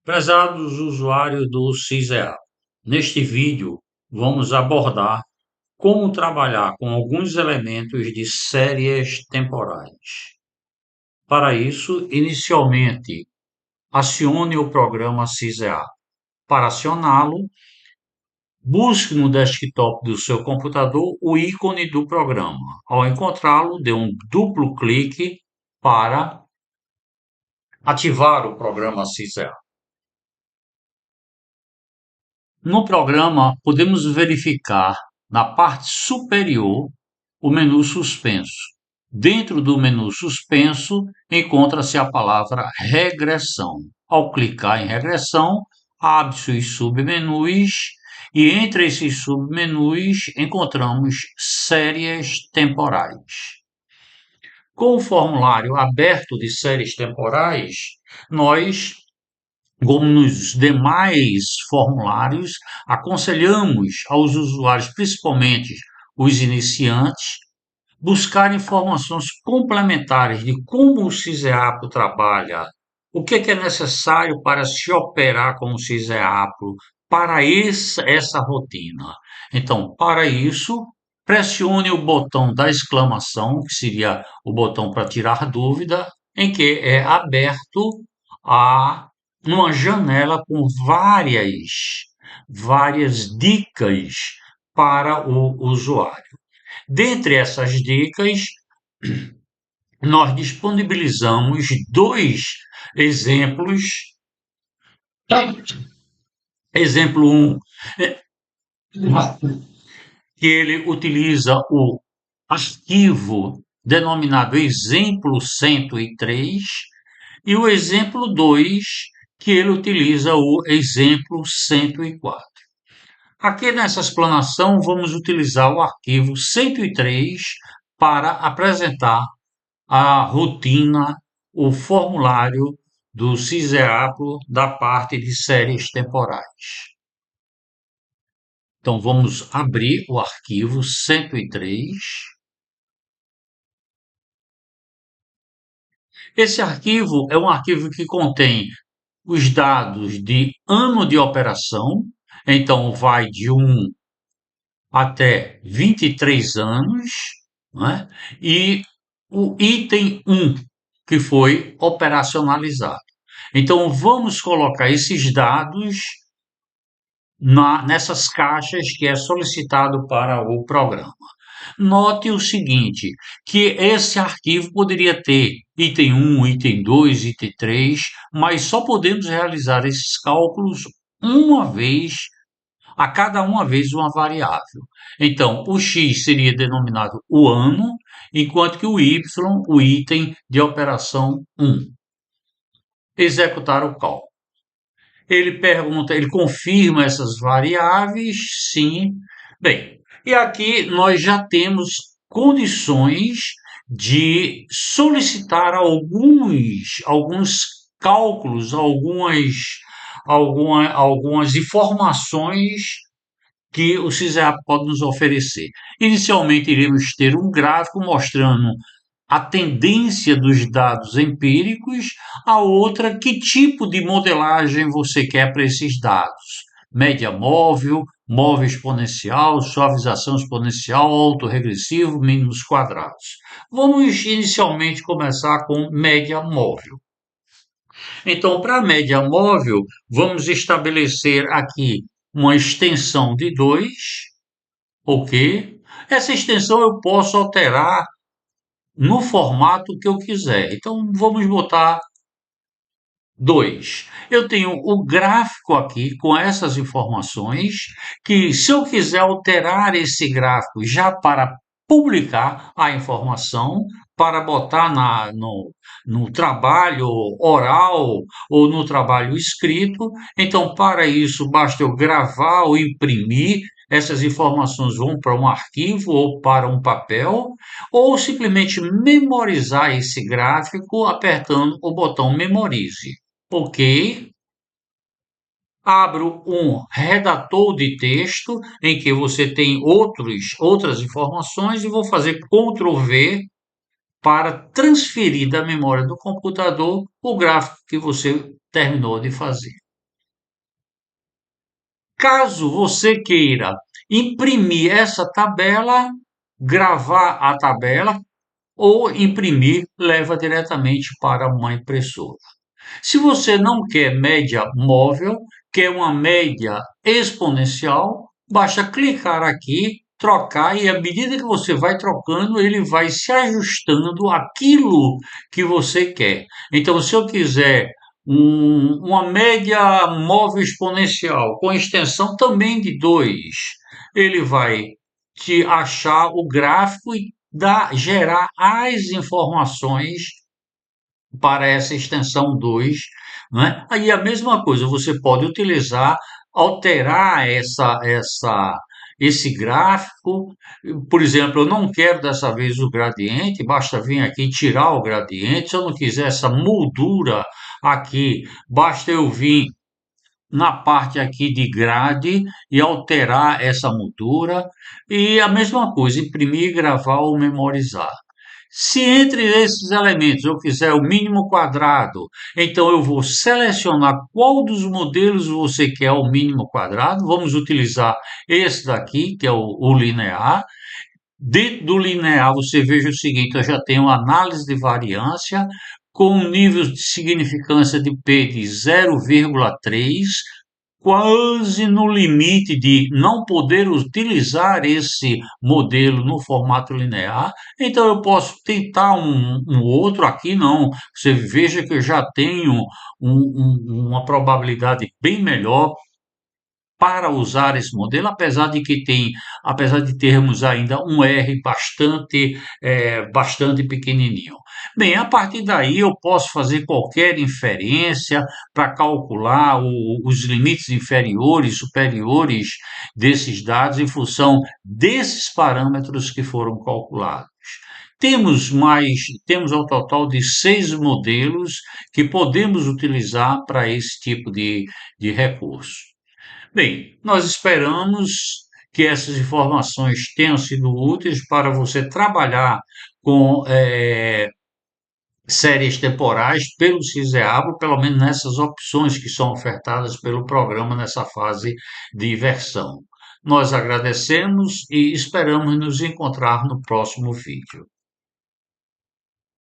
Prezados usuários do CISEA, neste vídeo vamos abordar como trabalhar com alguns elementos de séries temporais. Para isso, inicialmente, acione o programa CISEA. Para acioná-lo, busque no desktop do seu computador o ícone do programa. Ao encontrá-lo, dê um duplo clique para ativar o programa CISEA. No programa, podemos verificar na parte superior o menu suspenso. Dentro do menu suspenso, encontra-se a palavra regressão. Ao clicar em regressão, abre-se os submenus e entre esses submenus encontramos séries temporais. Com o formulário aberto de séries temporais, nós, como nos demais formulários, aconselhamos aos usuários, principalmente os iniciantes, buscar informações complementares de como o CISEAPO trabalha, o que é necessário para se operar com o CISEAPO para essa rotina. Então, para isso, pressione o botão da exclamação, que seria o botão para tirar dúvida, em que é aberto a uma janela com várias dicas para o usuário. Dentre essas dicas, nós disponibilizamos dois exemplos. Exemplo 1, que ele utiliza o arquivo denominado exemplo 103, e o exemplo 2, que ele utiliza o exemplo 104. Aqui nessa explanação, vamos utilizar o arquivo 103 para apresentar a rotina, o formulário do CISEAPO da parte de séries temporais. Então, vamos abrir o arquivo 103. Esse arquivo é um arquivo que contém os dados de ano de operação, então vai de 1 até 23 anos, né? E o item 1, que foi operacionalizado. Então, vamos colocar esses dados nessas caixas que é solicitado para o programa. Note o seguinte, que esse arquivo poderia ter item 1, item 2, item 3, mas só podemos realizar esses cálculos uma vez, a cada uma vez uma variável. Então, o x seria denominado o ano, enquanto que o y, o item de operação 1. Executar o cálculo. Ele pergunta, ele confirma essas variáveis, sim. Bem, e aqui nós já temos condições de solicitar alguns cálculos, algumas informações que o CISEAP pode nos oferecer. Inicialmente, iremos ter um gráfico mostrando a tendência dos dados empíricos, a outra, que tipo de modelagem você quer para esses dados. Média móvel, móvel exponencial, suavização exponencial, autorregressivo, mínimos quadrados. Vamos inicialmente começar com média móvel. Então, para a média móvel, vamos estabelecer aqui uma extensão de 2, ok? Essa extensão eu posso alterar no formato que eu quiser. Então, vamos botar 2. Eu tenho o gráfico aqui com essas informações, que se eu quiser alterar esse gráfico já para publicar a informação, para botar no trabalho oral ou no trabalho escrito, então para isso basta eu gravar ou imprimir, essas informações vão para um arquivo ou para um papel, ou simplesmente memorizar esse gráfico apertando o botão memorize. Ok. Abro um redator de texto em que você tem outras informações e vou fazer Ctrl V para transferir da memória do computador o gráfico que você terminou de fazer. Caso você queira imprimir essa tabela, gravar a tabela ou imprimir, leva diretamente para uma impressora. Se você não quer média móvel, quer uma média exponencial, basta clicar aqui, trocar e à medida que você vai trocando, ele vai se ajustando àquilo que você quer. Então, se eu quiser uma média móvel exponencial com extensão também de 2, ele vai te achar o gráfico e gerar as informações para essa extensão 2, né? Aí a mesma coisa, você pode utilizar, alterar esse gráfico. Por exemplo, eu não quero dessa vez o gradiente, basta vir aqui tirar o gradiente. Se eu não quiser essa moldura aqui, basta eu vir na parte aqui de grade e alterar essa moldura. E a mesma coisa, imprimir, gravar ou memorizar. Se entre esses elementos eu quiser o mínimo quadrado, então eu vou selecionar qual dos modelos você quer o mínimo quadrado. Vamos utilizar esse daqui, que é o linear. Dentro do linear, você veja o seguinte: eu já tenho análise de variância com um nível de significância de P de 0,3, quase no limite de não poder utilizar esse modelo no formato linear. Então eu posso tentar um outro aqui, não. Você veja que eu já tenho uma probabilidade bem melhor para usar esse modelo, apesar de termos ainda um R bastante pequenininho. Bem, a partir daí eu posso fazer qualquer inferência para calcular os limites inferiores, superiores desses dados em função desses parâmetros que foram calculados. Temos ao total de 6 modelos que podemos utilizar para esse tipo de recurso. Bem, nós esperamos que essas informações tenham sido úteis para você trabalhar com séries temporais pelo CISEAB, pelo menos nessas opções que são ofertadas pelo programa nessa fase de versão. Nós agradecemos e esperamos nos encontrar no próximo vídeo.